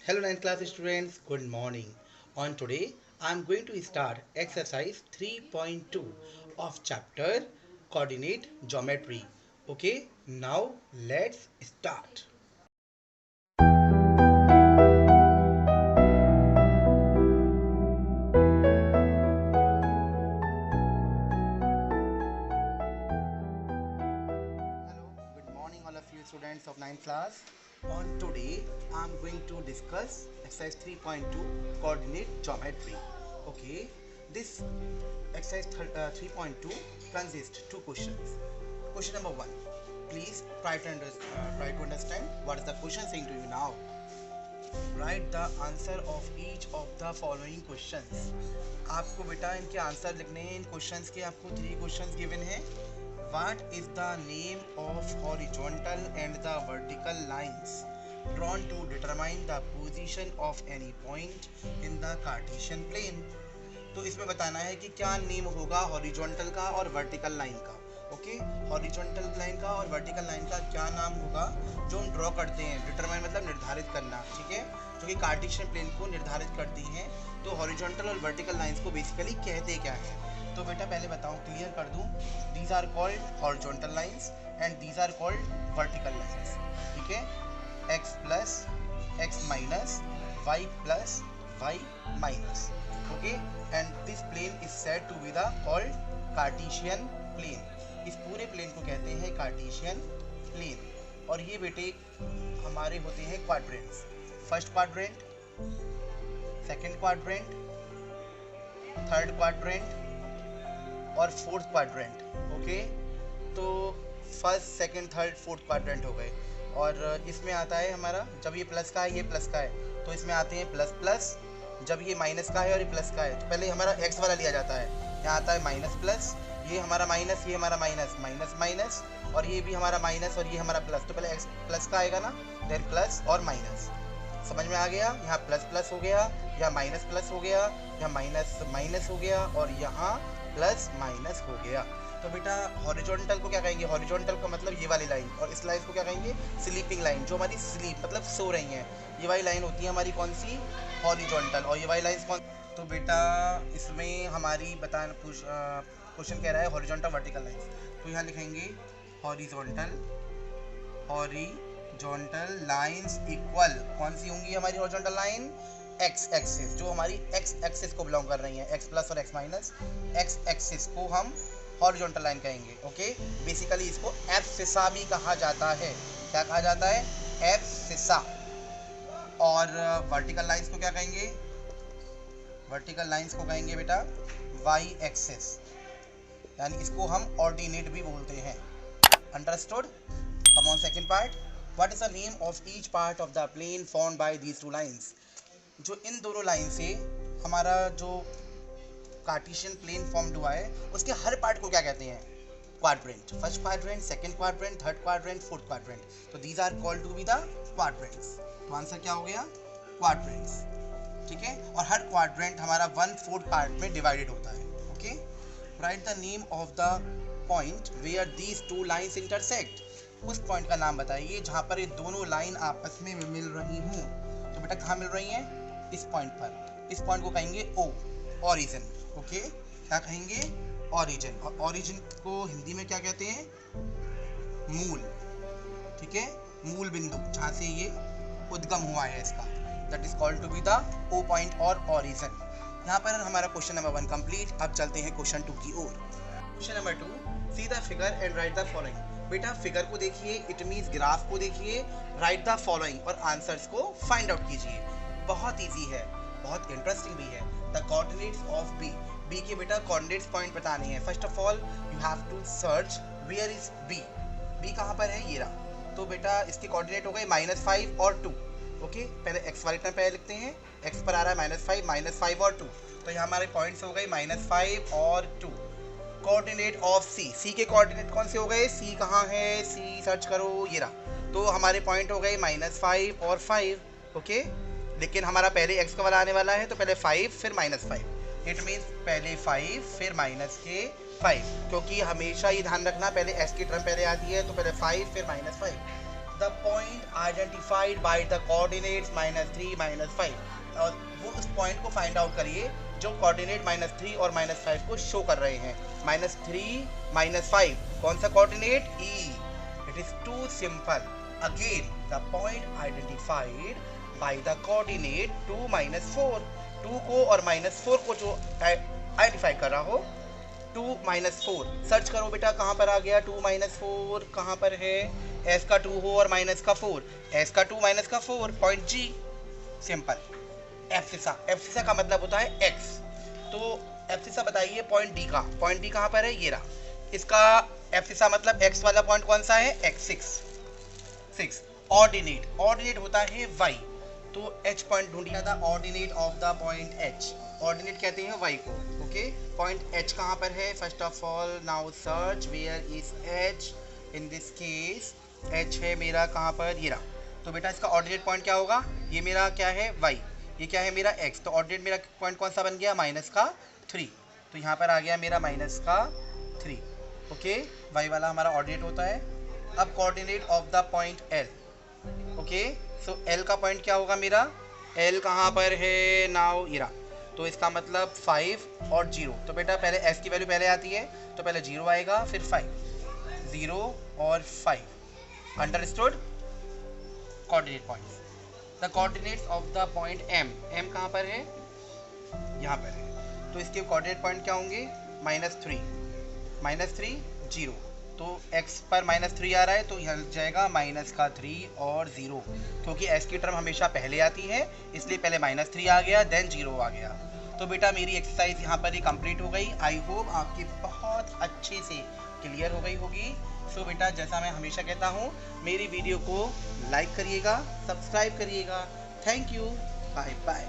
Hello 9th class students, good morning. On today, I am going to start exercise 3.2 of chapter coordinate geometry. Okay, now let's start. Hello, good morning all of you students of 9th class. On today, I am going to discuss exercise 3.2 coordinate geometry. Okay, this exercise 3.2 consists two questions. Question number 1. Please try to understand what is the question saying to you now. Write the answer of each of the following questions. आपको बेटा इनके answer लिखने हैं. इन questions के आपको 3 questions given हैं. What is the name of horizontal and the vertical lines drawn to determine the position of any point in the Cartesian plane? तो इसमें बताना है कि क्या नेम होगा हॉरिजॉन्टल का और वर्टिकल लाइन का. ओके, हॉरिजॉन्टल लाइन का और वर्टिकल लाइन का क्या नाम होगा जो हम ड्रॉ करते हैं. डिटरमाइन मतलब निर्धारित करना, ठीक है, जो कि कार्टेशियन प्लेन को निर्धारित करती हैं. तो हॉरिजॉन्टल और वर्टिकल लाइंस को बेसिकली कहते क्या है. तो बेटा पहले बताऊं, क्लियर कर दूं. These are called horizontal lines and these are called vertical lines. ठीक है, x plus x minus y plus y minus. Okay, and this plane is said to be the called Cartesian plane. इस पूरे plane को कहते हैं Cartesian plane. और ये बेटे हमारे होते हैं quadrants. First quadrant, second quadrant, third quadrant और फोर्थ क्वाड्रेंट. ओके, तो first second third fourth quadrant हो गए. और इसमें आता है हमारा, जब ये प्लस का है ये प्लस का है तो इसमें आते हैं प्लस प्लस. जब ये माइनस का है और ये प्लस का है तो पहले हमारा एक्स वाला लिया जाता है. यहाँ आता है माइनस प्लस, ये हमारा माइनस, ये हमारा माइनस, माइनस माइनस, और ये भी हमारा माइनस और ये हमारा प्लस. तो पहले एक्स प्लस का आएगा ना, देन प्लस और माइनस. समझ में आ गया. यहाँ प्लस प्लस हो गया, यहाँ माइनस प्लस हो गया, यहाँ माइनस माइनस हो गया और यहाँ प्लस माइनस हो गया. तो बेटा हॉरिजॉन्टल को क्या कहेंगे, हॉरिजॉन्टल का मतलब ये वाली लाइन, और इस लाइन को क्या कहेंगे, स्लीपिंग लाइन, जो हमारी स्लीप मतलब सो रही हैं. ये वाली लाइन होती है हमारी कौन सी, हॉरिजॉन्टल. और ये वाली लाइन कौन. तो बेटा इसमें हमारी क्वेश्चन कह रहा है हॉरिजॉन्टल वर्टिकल लाइंस. तो यहाँ लिखेंगे हॉरिजॉन्टल लाइंस इक्वल कौन सी होंगी हमारी हॉरिजॉन्टल लाइन, एक्स एक्सिस, जो हमारी एक्स एक्सिस को बिलोंग कर रही है. एक्स प्लस और एक्स माइनस, एक्स एक्सिस को हम हॉरिजॉन्टल लाइन कहेंगे. ओके, बेसिकली इसको एब्सिसा भी कहा जाता है. क्या कहा जाता है, एब्सिसा. और वर्टिकल लाइंस को क्या कहेंगे, वर्टिकल लाइंस को कहेंगे बेटा वाई एक्सिस, यानी इसको हम ऑर्डिनेट भी बोलते हैं. Understood. Come on second part. What is the name of each part of the plane formed by these two lines. जो इन दोनों लाइन से हमारा जो कार्टेशियन प्लेन फॉर्म्ड हुआ है उसके हर पार्ट को क्या कहते हैं, quadrant. First quadrant, second quadrant, third quadrant, fourth quadrant. तो these are called to be the quadrants. तो आंसर क्या हो गया, क्वाड्रेंट्स. ठीक है, और हर क्वाड्रेंट हमारा 1/4 पार्ट में डिवाइडेड होता है. Okay, write the name of the point where these two lines intersect. उस पॉइंट का नाम बताइए जहाँ पर ये दोनों लाइन आपस में मिल रही हूँ. तो बेटा कहाँ मिल रही हैं, इस पॉइंट पर. इस पॉइंट को कहेंगे ओ, ऑरिजिन. ओके, क्या कहेंगे, ऑरिजिन. और ऑरिजिन को हिंदी में क्या कहते हैं, मूल. ठीक है, मूल बिंदु जहाँ से ये उद्गम हुआ है इसका, that is called to be the O point और ऑरिजिन. यहाँ पर हमारा क्वेश्चन नंबर 1 कंप्लीट. अब चलते हैं क्वेश्चन 2 की ओर. Question number 2, see the figure and write the following. बेटा फिगर को देखिए, इट मीन्स ग्राफ को देखिए, राइट द फॉलोइंग और आंसर्स को फाइंड आउट कीजिए. बहुत इजी है, बहुत इंटरेस्टिंग भी है. The coordinates of B. B के बेटा कोऑर्डिनेट्स पॉइंट बताने हैं. First of all you have to search where is B. B कहाँ पर है, ये रहा. तो बेटा इसके कोऑर्डिनेट हो गए -5 और 2. ओके, पहले एक्स वाले टर्म पहले लिखते हैं. एक्स पर आ रहा है -5 और 2. तो यहाँ हमारे पॉइंट्स हो गए -5 और 2. कोऑर्डिनेट ऑफ सी. सी के कोऑर्डिनेट कौन से हो गए, सी कहाँ है, सी सर्च करो, ये रहा. तो हमारे पॉइंट हो गए -5 और 5. ओके, लेकिन हमारा पहले एक्स का वाला आने वाला है तो पहले 5 फिर -5. इट मीन्स पहले 5 फिर -5, क्योंकि हमेशा ये ध्यान रखना पहले एस की टर्म पहले आती है. तो पहले 5 फिर -5. The point identified by the coordinates -3 -5, और वो उस पॉइंट को फाइंड आउट करिए जो कोऑर्डिनेट -3 और -5 को शो कर रहे हैं। -3 -5 कौन सा coordinate? E। It is too simple. Again the point identified by the coordinate 2 -4, 2 को और -4 को जो आइडेंटिफाई कर रहा हो, 2 -4 सर्च करो बेटा कहाँ पर आ गया। 2 -4 कहाँ पर है? S का 2 हो और माइनस का 4, S का 2 माइनस का 4, पॉइंट G। सिंपल। एब्सिसा का मतलब होता है X, तो एब्सिसा बताइए पॉइंट D का। पॉइंट D कहाँ पर है? ये रहा। इसका एब्सिसा मतलब X वाला पॉइंट कौन सा है? X 6। ऑर्डिनेट होता है Y, तो H पॉइंट ढूंढिए था। Ordinate of the point H, ordinate कहते हैं Y को। ओके, पॉइंट H कहाँ पर है? First of all now search where is H। In this case H है मेरा कहाँ पर? ये रहा। तो बेटा इसका ऑर्डिनेट पॉइंट क्या होगा? ये मेरा क्या है? Y, ये क्या है मेरा? X। तो ऑर्डिनेट मेरा पॉइंट कौन सा बन गया? -3। तो यहाँ पर आ गया मेरा -3। ओके, Y वाला हमारा ऑर्डिनेट होता है। अब coordinate of the point L। Okay, so L का पॉइंट क्या होगा मेरा? L कहाँ पर है? नाउ ये रहा। तो इसका मतलब 5 और 0। तो बेटा पहले S की वैल्यू पहले आती है, तो पहले 0 आएगा फिर 5, 0 और 5। Understood? Coordinate points. The coordinates of the point M, M कहाँ पर है? यहाँ पर है। तो इसके कोऑर्डिनेट पॉइंट क्या होंगे? -3 0। तो x पर -3 आ रहा है, तो यहाँ लग जाएगा -3 और 0, क्योंकि s की टर्म हमेशा पहले आती है, इसलिए पहले -3 आ गया देन 0 आ गया। तो बेटा मेरी एक्सरसाइज यहाँ पर ही कंप्लीट हो गई। आई होप आपकी बहुत अच्छे से क्लियर हो गई होगी। सो बेटा जैसा मैं हमेशा कहता हूँ, मेरी वीडियो को लाइक करिएगा, सब्सक्राइब करिएगा। Thank you, bye bye.